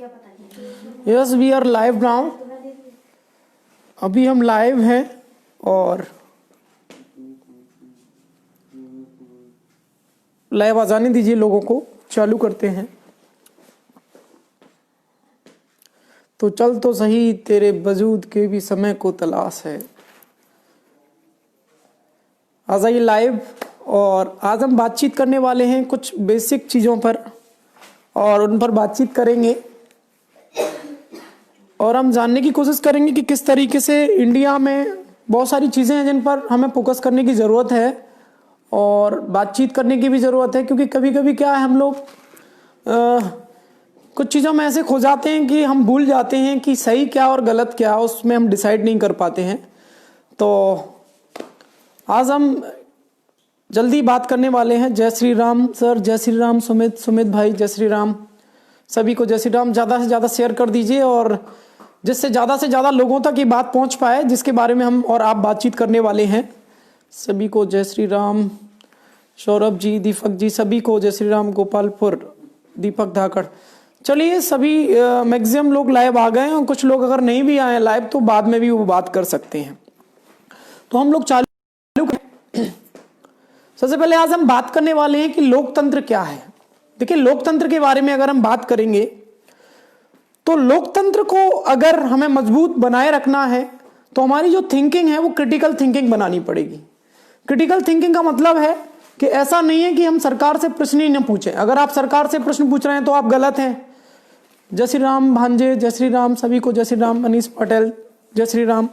Yes we are live now. अभी हम live हैं और लाइव आ जाने दीजिए लोगों को, चालू करते हैं। तो चल तो सही, तेरे वजूद के भी समय को तलाश है। आ जाइए लाइव। और आज हम बातचीत करने वाले हैं कुछ बेसिक चीज़ों पर और उन पर बातचीत करेंगे और हम जानने की कोशिश करेंगे कि किस तरीके से इंडिया में बहुत सारी चीज़ें हैं जिन पर हमें फोकस करने की ज़रूरत है और बातचीत करने की भी ज़रूरत है। क्योंकि कभी कभी क्या है, हम लोग कुछ चीज़ों में ऐसे खो जाते हैं कि हम भूल जाते हैं कि सही क्या और गलत क्या, उसमें हम डिसाइड नहीं कर पाते हैं। तो आज हम जल्दी बात करने वाले हैं। जय श्री राम सर, जय श्री राम सुमित भाई, जय श्री राम। सभी को जय श्री राम। ज़्यादा से ज़्यादा शेयर कर दीजिए और जिससे ज़्यादा से ज़्यादा लोगों तक ये बात पहुंच पाए जिसके बारे में हम और आप बातचीत करने वाले हैं। सभी को जय श्री राम। सौरभ जी, दीपक जी, सभी को जय श्री राम। गोपालपुर, दीपक धाकड़। चलिए, सभी मैक्सिमम लोग लाइव आ गए हैं और कुछ लोग अगर नहीं भी आए लाइव तो बाद में भी वो बात कर सकते हैं। तो हम लोग चालू करें। सबसे पहले आज हम बात करने वाले हैं कि लोकतंत्र क्या है। देखिए, लोकतंत्र के बारे में अगर हम बात करेंगे तो लोकतंत्र को अगर हमें मजबूत बनाए रखना है तो हमारी जो थिंकिंग है वो क्रिटिकल थिंकिंग बनानी पड़ेगी। क्रिटिकल थिंकिंग का मतलब है कि ऐसा नहीं है कि हम सरकार से प्रश्न ही न पूछें। अगर आप सरकार से प्रश्न पूछ रहे हैं तो आप गलत हैं। जय श्री राम भांजे, जय श्री राम। सभी को जय श्री राम। मनीष पटेल, जय श्री राम।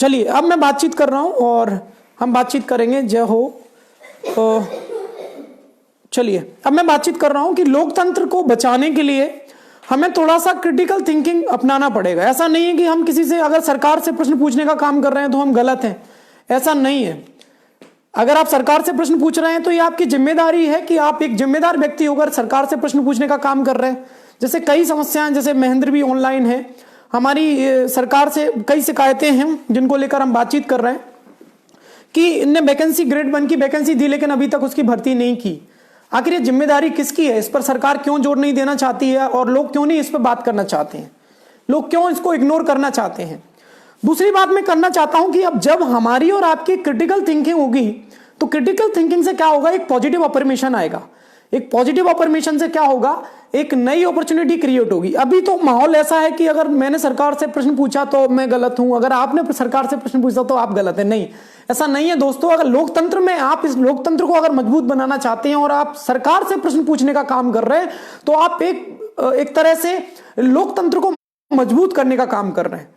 चलिए, अब मैं बातचीत कर रहा हूं और हम बातचीत करेंगे। जय हो। चलिए, अब मैं बातचीत कर रहा हूं कि लोकतंत्र को बचाने के लिए हमें थोड़ा सा क्रिटिकल थिंकिंग अपनाना पड़ेगा। ऐसा नहीं है कि हम किसी से अगर सरकार से प्रश्न पूछने का काम कर रहे हैं तो हम गलत हैं, ऐसा नहीं है। अगर आप सरकार से प्रश्न पूछ रहे हैं तो ये आपकी जिम्मेदारी है कि आप एक जिम्मेदार व्यक्ति होकर सरकार से प्रश्न पूछने का काम कर रहे हैं। जैसे कई समस्याएं, जैसे महेंद्र भी ऑनलाइन है, हमारी सरकार से कई शिकायतें हैं जिनको लेकर हम बातचीत कर रहे हैं कि इनने वैकेंसी ग्रेड 1 की वैकेंसी दी लेकिन अभी तक उसकी भर्ती नहीं की। आखिर ये जिम्मेदारी किसकी है? इस पर सरकार क्यों जोर नहीं देना चाहती है और लोग क्यों नहीं इस पर बात करना चाहते हैं? लोग क्यों इसको इग्नोर करना चाहते हैं? दूसरी बात मैं करना चाहता हूं कि अब जब हमारी और आपकी क्रिटिकल थिंकिंग होगी तो क्रिटिकल थिंकिंग से क्या होगा, एक पॉजिटिव अफर्मेशन आएगा। एक पॉजिटिव अफर्मेशन से क्या होगा, एक नई अपॉर्चुनिटी क्रिएट होगी। अभी तो माहौल ऐसा है कि अगर मैंने सरकार से प्रश्न पूछा तो मैं गलत हूं, अगर आपने सरकार से प्रश्न पूछा तो आप गलत है। नहीं, ऐसा नहीं है दोस्तों। अगर लोकतंत्र में आप इस लोकतंत्र को अगर मजबूत बनाना चाहते हैं और आप सरकार से प्रश्न पूछने का काम कर रहे हैं तो आप एक तरह से लोकतंत्र को मजबूत करने का काम कर रहे हैं।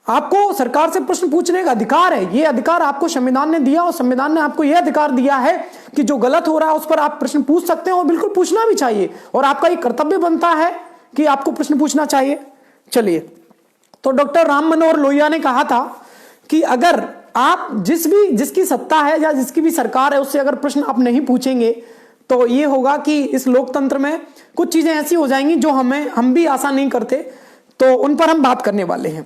आपको सरकार से प्रश्न पूछने का अधिकार है। यह अधिकार आपको संविधान ने दिया और संविधान ने आपको यह अधिकार दिया है कि जो गलत हो रहा है उस पर आप प्रश्न पूछ सकते हैं और बिल्कुल पूछना भी चाहिए और आपका ये कर्तव्य बनता है कि आपको प्रश्न पूछना चाहिए। चलिए, तो डॉक्टर राम मनोहर लोहिया ने कहा था कि अगर आप जिसकी सत्ता है या जिसकी भी सरकार है उससे अगर प्रश्न आप नहीं पूछेंगे तो ये होगा कि इस लोकतंत्र में कुछ चीजें ऐसी हो जाएंगी जो हम भी आशा नहीं करते। तो उन पर हम बात करने वाले हैं।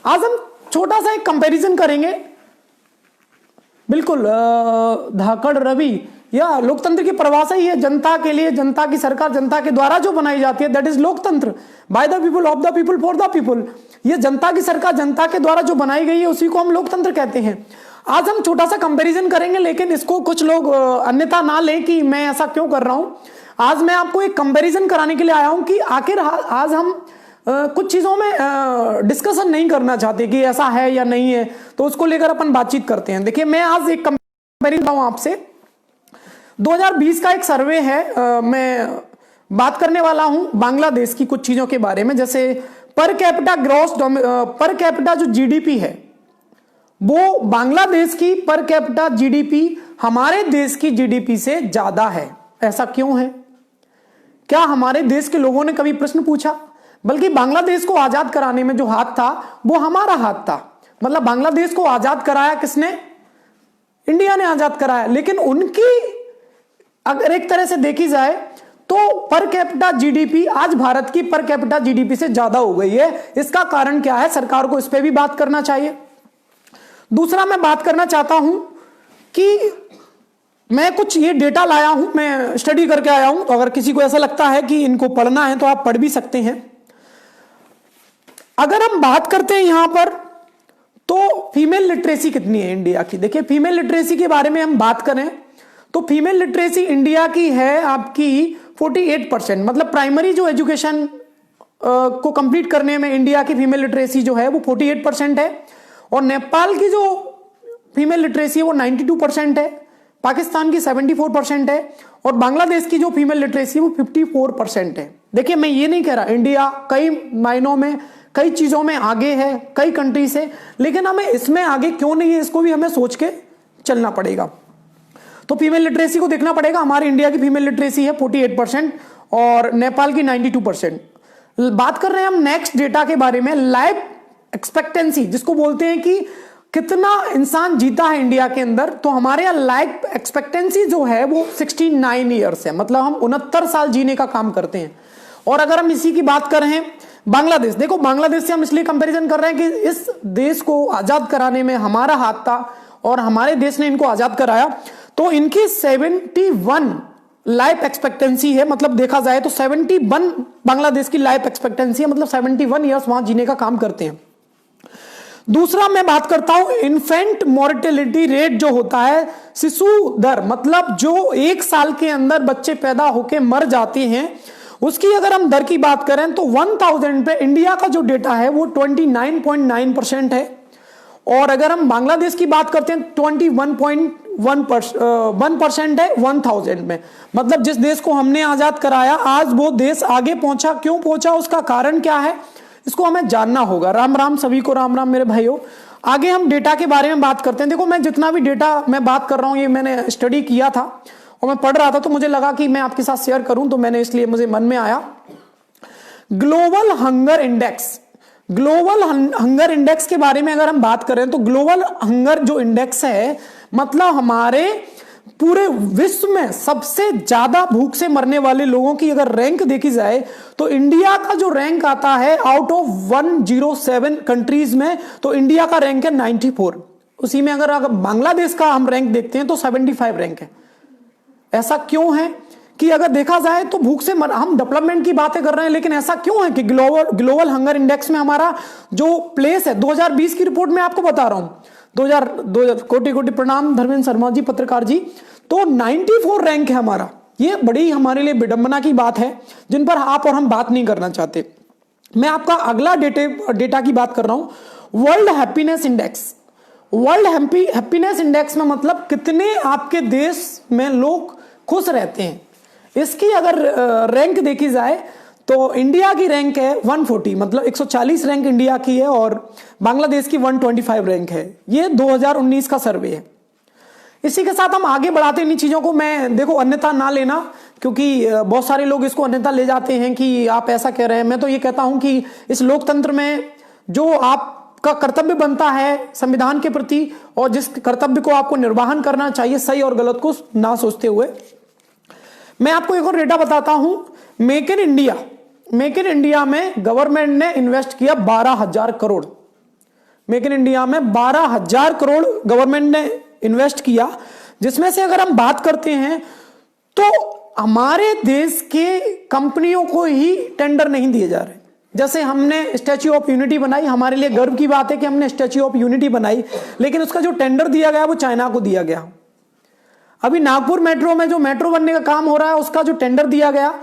आज हम छोटा सा एक कंपैरिजन करेंगे। बिल्कुल, धाकड़ रवि, या लोकतंत्र की परिभाषा ही है जनता के लिए, जनता की सरकार जनता के द्वारा जो बनाई जाती है, दैट इज लोकतंत्र। By the people, of the people, for the people. ये जनता की सरकार जनता के द्वारा जो बनाई गई है उसी को हम लोकतंत्र कहते हैं। आज हम छोटा सा कंपैरिजन करेंगे, लेकिन इसको कुछ लोग अन्यथा ना लें कि मैं ऐसा क्यों कर रहा हूं। आज मैं आपको एक कंपैरिजन कराने के लिए आया हूं कि आखिर आज हम कुछ चीजों में डिस्कशन नहीं करना चाहते कि ऐसा है या नहीं है, तो उसको लेकर अपन बातचीत करते हैं। देखिए, मैं आज एक कंपैरिजन हूं आपसे। 2020 का एक सर्वे है, मैं बात करने वाला हूं बांग्लादेश की कुछ चीजों के बारे में। जैसे पर कैपिटा जो जीडीपी है वो बांग्लादेश की पर कैपिटा जीडीपी हमारे देश की जीडीपी से ज्यादा है। ऐसा क्यों है? क्या हमारे देश के लोगों ने कभी प्रश्न पूछा? बल्कि बांग्लादेश को आजाद कराने में जो हाथ था वो हमारा हाथ था। मतलब बांग्लादेश को आजाद कराया किसने? इंडिया ने आजाद कराया। लेकिन उनकी अगर एक तरह से देखी जाए तो पर कैपिटा जीडीपी आज भारत की पर कैपिटा जीडीपी से ज्यादा हो गई है। इसका कारण क्या है? सरकार को इस पे भी बात करना चाहिए। दूसरा मैं बात करना चाहता हूं कि मैं कुछ ये डेटा लाया हूं, मैं स्टडी करके आया हूं, तो अगर किसी को ऐसा लगता है कि इनको पढ़ना है तो आप पढ़ भी सकते हैं। अगर हम बात करते हैं यहां पर, तो फीमेल लिटरेसी कितनी है इंडिया की। देखिए फीमेल लिटरेसी के बारे में हम बात करें तो फीमेल लिटरेसी इंडिया की है आपकी 48%, मतलब प्राइमरी जो एजुकेशन को कंप्लीट करने में इंडिया की फीमेल लिटरेसी जो है वो 48% है, और नेपाल की जो फीमेल लिटरेसी है वो 92% है, पाकिस्तान की 74% है, और बांग्लादेश की जो फीमेल लिटरेसी है वो 54% है। देखिए मैं ये नहीं कह रहा इंडिया कई मायनों में कई चीजों में आगे है कई कंट्री से, लेकिन हमें इसमें आगे क्यों नहीं है इसको भी हमें सोच के चलना पड़ेगा। तो फीमेल लिटरेसी को देखना पड़ेगा। हमारी इंडिया की फीमेल लिटरेसी है 48% और नेपाल की 92%। बात कर रहे हैं हम नेक्स्ट डेटा के बारे में, लाइफ एक्सपेक्टेंसी जिसको बोलते हैं कि कितना इंसान जीता है इंडिया के अंदर। तो हमारे यहाँ लाइफ एक्सपेक्टेंसी जो है वो 69 ईयर्स है, मतलब हम 69 साल जीने का काम करते हैं। और अगर हम इसी की बात करें बांग्लादेश, देखो बांग्लादेश से हम इसलिए कंपैरिजन कर रहे हैं कि इस देश को आजाद कराने में हमारा हाथ था और हमारे देश ने इनको आजाद कराया। तो इनकी 71 लाइफ एक्सपेक्टेंसी है, मतलब देखा जाए तो 71 बांग्लादेश की लाइफ एक्सपेक्टेंसी है, मतलब 71 ईयर्स वहां जीने का काम करते हैं। दूसरा मैं बात करता हूं इन्फेंट मोर्टेलिटी रेट जो होता है, शिशु दर, मतलब जो 1 साल के अंदर बच्चे पैदा होकर मर जाते हैं, उसकी अगर हम दर की बात करें तो 1000 पे इंडिया का जो डेटा है वो 29.9% है, और अगर हम बांग्लादेश की बात करते हैं 21.1% है 1000 में। मतलब जिस देश को हमने आजाद कराया आज वो देश आगे पहुंचा, क्यों पहुंचा, उसका कारण क्या है, इसको हमें जानना होगा। राम राम सभी को, राम राम मेरे भाइयों। आगे हम डेटा के बारे में बात करते हैं। देखो मैं जितना भी डेटा मैं बात कर रहा हूं ये मैंने स्टडी किया था और मैं पढ़ रहा था, तो मुझे लगा कि मैं आपके साथ शेयर करूं, तो मैंने इसलिए मुझे मन में आया। Global hunger index, global hunger index के बारे में अगर हम बात करें तो ग्लोबल हंगर जो इंडेक्स है, मतलब हमारे पूरे विश्व में सबसे ज्यादा भूख से मरने वाले लोगों की अगर रैंक देखी जाए तो इंडिया का जो रैंक आता है आउट ऑफ 107 कंट्रीज में, तो इंडिया का रैंक है 94। उसी में अगर बांग्लादेश का हम रैंक देखते हैं तो 75 रैंक है। ऐसा क्यों है कि अगर देखा जाए तो भूख से हम डेवलपमेंट की बातें कर रहे हैं, लेकिन ऐसा क्यों है कि ग्लोबल हंगर इंडेक्स में हमारा जो प्लेस है 2020 की रिपोर्ट में आपको बता रहा हूं, 2000 कोटि कोटि प्रणाम धर्मेंद्र शर्मा जी पत्रकार जी, तो 94 रैंक है हमारा। ये बड़ी हमारे लिए विडंबना की बात है जिन पर आप और हम बात नहीं करना चाहते। मैं आपका अगला डेटा की बात कर रहा हूं, world happiness index. World happiness index में मतलब कितने आपके देश में लोग खुश रहते हैं, इसकी अगर रैंक देखी जाए तो इंडिया की रैंक है 140, मतलब 140 रैंक इंडिया की है और बांग्लादेश की 125 रैंक है। ये 2019 का सर्वे है। इसी के साथ हम आगे बढ़ाते हैं इन चीजों को। मैं देखो अन्यथा ना लेना, क्योंकि बहुत सारे लोग इसको अन्यथा ले जाते हैं कि आप ऐसा कह रहे हैं। मैं तो ये कहता हूं कि इस लोकतंत्र में जो आपका कर्तव्य बनता है संविधान के प्रति और जिस कर्तव्य को आपको निर्वाहन करना चाहिए सही और गलत को ना सोचते हुए, मैं आपको एक और डेटा बताता हूं। Make in India, make in India में गवर्नमेंट ने इन्वेस्ट किया 12,000 करोड़। मेक इन इंडिया में 12,000 करोड़ गवर्नमेंट ने इन्वेस्ट किया, जिसमें से अगर हम बात करते हैं तो हमारे देश के कंपनियों को ही टेंडर नहीं दिए जा रहे। जैसे हमने स्टैच्यू ऑफ यूनिटी बनाई, हमारे लिए गर्व की बात है कि हमने स्टैच्यू ऑफ यूनिटी बनाई, लेकिन उसका जो टेंडर दिया गया वो चाइना को दिया गया। अभी नागपुर मेट्रो में जो मेट्रो बनने का काम हो रहा है उसका जो टेंडर दिया गया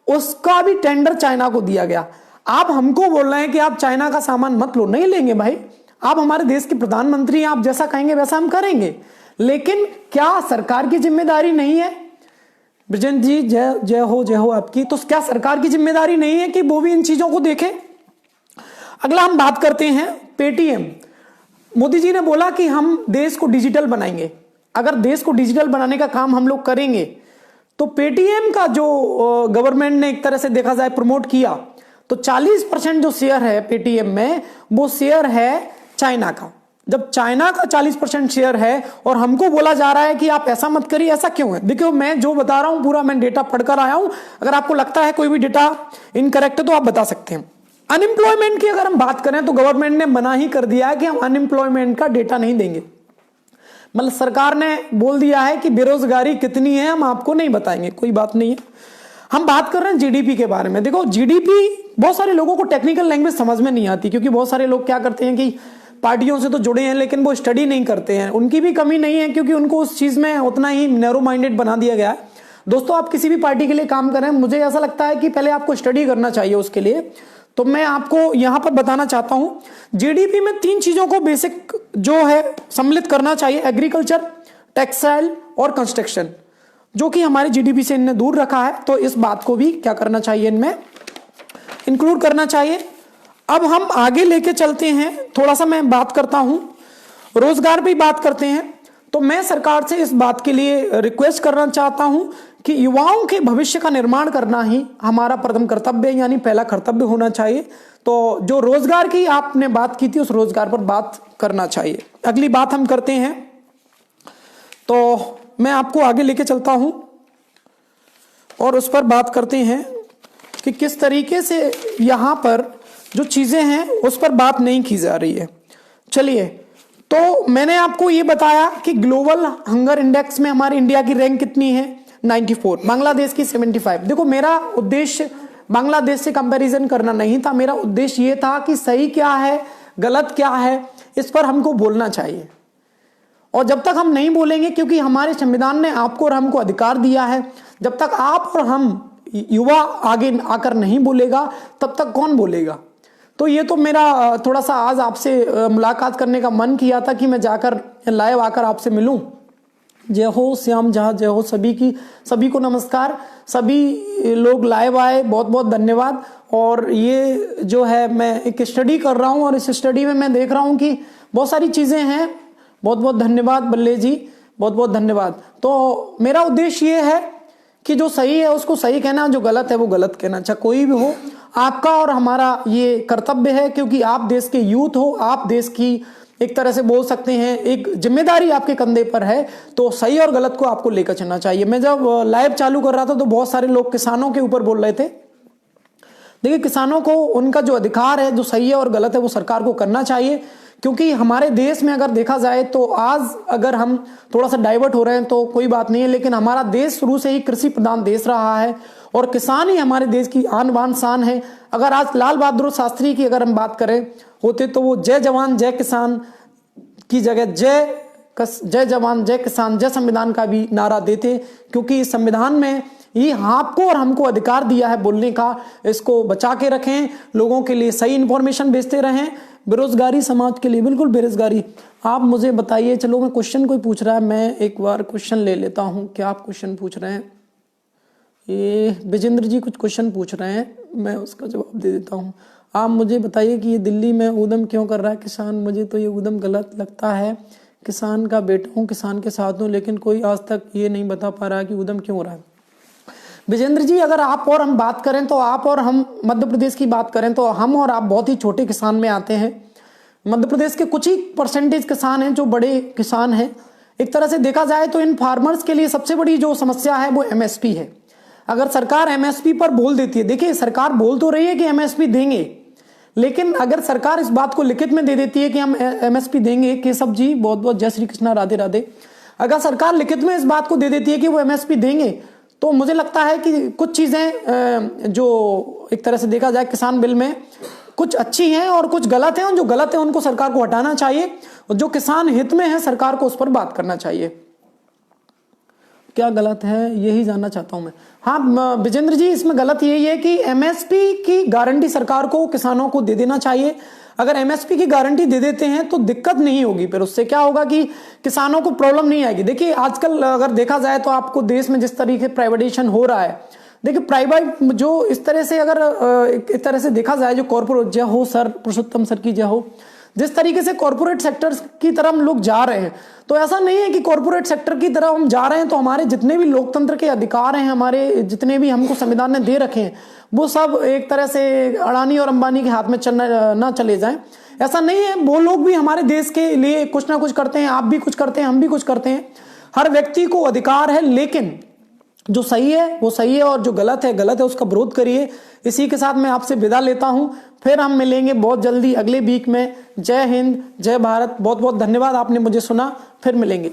उसका भी टेंडर चाइना को दिया गया। आप हमको बोल रहे हैं कि आप चाइना का सामान मत लो, नहीं लेंगे भाई, आप हमारे देश के प्रधानमंत्री हैं, आप जैसा कहेंगे वैसा हम करेंगे। लेकिन क्या सरकार की जिम्मेदारी नहीं है? ब्रजेंद्र जी जय हो आपकी। तो क्या सरकार की जिम्मेदारी नहीं है कि वो भी इन चीजों को देखे? अगला हम बात करते हैं पेटीएम। मोदी जी ने बोला कि हम देश को डिजिटल बनाएंगे। अगर देश को डिजिटल बनाने का काम हम लोग करेंगे तो पेटीएम का जो गवर्नमेंट ने एक तरह से देखा जाए प्रमोट किया, तो 40% जो शेयर है पेटीएम में वो शेयर है चाइना का। जब चाइना का 40% शेयर है और हमको बोला जा रहा है कि आप ऐसा मत करिए, ऐसा क्यों है? देखिए मैं जो बता रहा हूं पूरा मैं डेटा पढ़कर आया हूं, अगर आपको लगता है कोई भी डेटा इनकरेक्ट है तो आप बता सकते हैं। अनएम्प्लॉयमेंट की अगर हम बात करें तो गवर्नमेंट ने मना ही कर दिया है कि हम अनएम्प्लॉयमेंट का डेटा नहीं देंगे। मतलब सरकार ने बोल दिया है कि बेरोजगारी कितनी है हम आपको नहीं बताएंगे, कोई बात नहीं है। हम बात कर रहे हैं जीडीपी के बारे में। देखो जीडीपी बहुत सारे लोगों को टेक्निकल लैंग्वेज समझ में नहीं आती, क्योंकि बहुत सारे लोग क्या करते हैं कि पार्टियों से तो जुड़े हैं लेकिन वो स्टडी नहीं करते हैं। उनकी भी कमी नहीं है, क्योंकि उनको उस चीज में उतना ही नैरो माइंडेड बना दिया गया है। दोस्तों, आप किसी भी पार्टी के लिए काम कर रहे हैं, मुझे ऐसा लगता है कि पहले आपको स्टडी करना चाहिए उसके लिए। तो मैं आपको यहां पर बताना चाहता हूं, जीडीपी में 3 चीजों को बेसिक जो है सम्मिलित करना चाहिए: एग्रीकल्चर, टेक्सटाइल और कंस्ट्रक्शन, जो कि हमारे जीडीपी से इनने दूर रखा है। तो इस बात को भी क्या करना चाहिए, इनमें इंक्लूड करना चाहिए। अब हम आगे लेके चलते हैं, थोड़ा सा मैं बात करता हूं, रोजगार पे बात करते हैं। तो मैं सरकार से इस बात के लिए रिक्वेस्ट करना चाहता हूं कि युवाओं के भविष्य का निर्माण करना ही हमारा प्रथम कर्तव्य यानी पहला कर्तव्य होना चाहिए। तो जो रोजगार की आपने बात की थी, उस रोजगार पर बात करना चाहिए। अगली बात हम करते हैं, तो मैं आपको आगे लेके चलता हूं और उस पर बात करते हैं कि किस तरीके से यहां पर जो चीजें हैं उस पर बात नहीं की जा रही है। चलिए, तो मैंने आपको ये बताया कि ग्लोबल हंगर इंडेक्स में हमारी इंडिया की रैंक कितनी है, 94, बांग्लादेश की 75। देखो, मेरा उद्देश्य बांग्लादेश से कंपैरिजन करना नहीं था, मेरा उद्देश्य ये था कि सही क्या है गलत क्या है इस पर हमको बोलना चाहिए। और जब तक हम नहीं बोलेंगे, क्योंकि हमारे संविधान ने आपको और हमको अधिकार दिया है, जब तक आप और हम युवा आगे आकर नहीं बोलेगा तब तक कौन बोलेगा। तो ये तो मेरा थोड़ा सा आज आपसे मुलाकात करने का मन किया था कि मैं जाकर लाइव आकर आपसे मिलूं। जय हो श्याम जहां, जय हो सभी को नमस्कार। सभी लोग लाइव आए, बहुत बहुत धन्यवाद। और ये जो है मैं एक स्टडी कर रहा हूं और इस स्टडी में मैं देख रहा हूं कि बहुत सारी चीजें हैं। बहुत बहुत धन्यवाद बल्ले जी, बहुत बहुत धन्यवाद। तो मेरा उद्देश्य ये है कि जो सही है उसको सही कहना, जो गलत है वो गलत कहना, चाहे कोई भी हो। आपका और हमारा ये कर्तव्य है, क्योंकि आप देश के यूथ हो, आप देश की एक तरह से बोल सकते हैं एक जिम्मेदारी आपके कंधे पर है। तो सही और गलत को आपको लेकर चलना चाहिए। मैं जब लाइव चालू कर रहा था तो बहुत सारे लोग किसानों के ऊपर बोल रहे थे। देखिए, किसानों को उनका जो अधिकार है, जो सही है और गलत है, वो सरकार को करना चाहिए। क्योंकि हमारे देश में अगर देखा जाए तो आज अगर हम थोड़ा सा डाइवर्ट हो रहे हैं तो कोई बात नहीं है, लेकिन हमारा देश शुरू से ही कृषि प्रधान देश रहा है और किसान ही हमारे देश की आन बान शान है। अगर आज लाल बहादुर शास्त्री की अगर हम बात करें होते तो वो जय जवान जय किसान की जगह जय जवान जय किसान जय संविधान का भी नारा देते, क्योंकि इस संविधान में ही आपको और हमको अधिकार दिया है बोलने का। इसको बचा के रखें, लोगों के लिए सही इंफॉर्मेशन भेजते रहें। बेरोजगारी समाज के लिए, बिल्कुल बेरोजगारी, आप मुझे बताइए। चलो, मैं क्वेश्चन कोई पूछ रहा है, मैं एक बार क्वेश्चन ले लेता हूं। क्या आप क्वेश्चन पूछ रहे हैं? ये विजेंद्र जी कुछ क्वेश्चन पूछ रहे हैं, मैं उसका जवाब दे देता हूं। आप मुझे बताइए कि ये दिल्ली में उद्यम क्यों कर रहा है किसान? मुझे तो ये उद्यम गलत लगता है। किसान का बेटा हूँ, किसान के साथ हूँ, लेकिन कोई आज तक ये नहीं बता पा रहा है कि उद्यम क्यों हो रहा है। विजेंद्र जी, अगर आप और हम बात करें तो आप और हम मध्य प्रदेश की बात करें तो हम और आप बहुत ही छोटे किसान में आते हैं। मध्य प्रदेश के कुछ ही परसेंटेज किसान हैं जो बड़े किसान हैं। एक तरह से देखा जाए तो इन फार्मर्स के लिए सबसे बड़ी जो समस्या है वो एमएसपी है। अगर सरकार एमएसपी पर बोल देती है, देखिए सरकार बोल तो रही है कि एमएसपी देंगे, लेकिन अगर सरकार इस बात को लिखित में दे देती है कि हम एमएसपी देंगे, केशव जी बहुत बहुत जय श्री कृष्णा, राधे राधे। अगर सरकार लिखित में इस बात को दे देती है कि वो एमएसपी देंगे, तो मुझे लगता है कि कुछ चीजें जो एक तरह से देखा जाए किसान बिल में कुछ अच्छी हैं और कुछ गलत हैं, और जो गलत है उनको सरकार को हटाना चाहिए, और जो किसान हित में है सरकार को उस पर बात करना चाहिए। क्या गलत है यही जानना चाहता हूं मैं। हाँ विजेंद्र जी, इसमें गलत यही है कि एमएसपी की गारंटी सरकार को किसानों को दे देना चाहिए। अगर एमएसपी की गारंटी दे देते हैं तो दिक्कत नहीं होगी, फिर उससे क्या होगा कि किसानों को प्रॉब्लम नहीं आएगी। देखिए आजकल अगर देखा जाए तो आपको देश में जिस तरीके प्राइवेटाइजेशन हो रहा है, देखिए प्राइवेट जो इस तरह से अगर एक तरह से देखा जाए जो कॉर्पोरेट, जय हो सर, पुरुषोत्तम सर की जय हो, जिस तरीके से कॉर्पोरेट सेक्टर की तरफ हम लोग जा रहे हैं, तो ऐसा नहीं है कि कॉर्पोरेट सेक्टर की तरफ हम जा रहे हैं तो हमारे जितने भी लोकतंत्र के अधिकार हैं, हमारे जितने भी हमको संविधान ने दे रखे हैं, वो सब एक तरह से अडानी और अंबानी के हाथ में ना चले जाएं। ऐसा नहीं है, वो लोग भी हमारे देश के लिए कुछ ना कुछ करते हैं, आप भी कुछ करते हैं, हम भी कुछ करते हैं। हर व्यक्ति को अधिकार है, लेकिन जो सही है वो सही है और जो गलत है उसका विरोध करिए। इसी के साथ मैं आपसे विदा लेता हूं, फिर हम मिलेंगे बहुत जल्दी अगले वीक में। जय हिंद, जय भारत, बहुत बहुत धन्यवाद, आपने मुझे सुना, फिर मिलेंगे।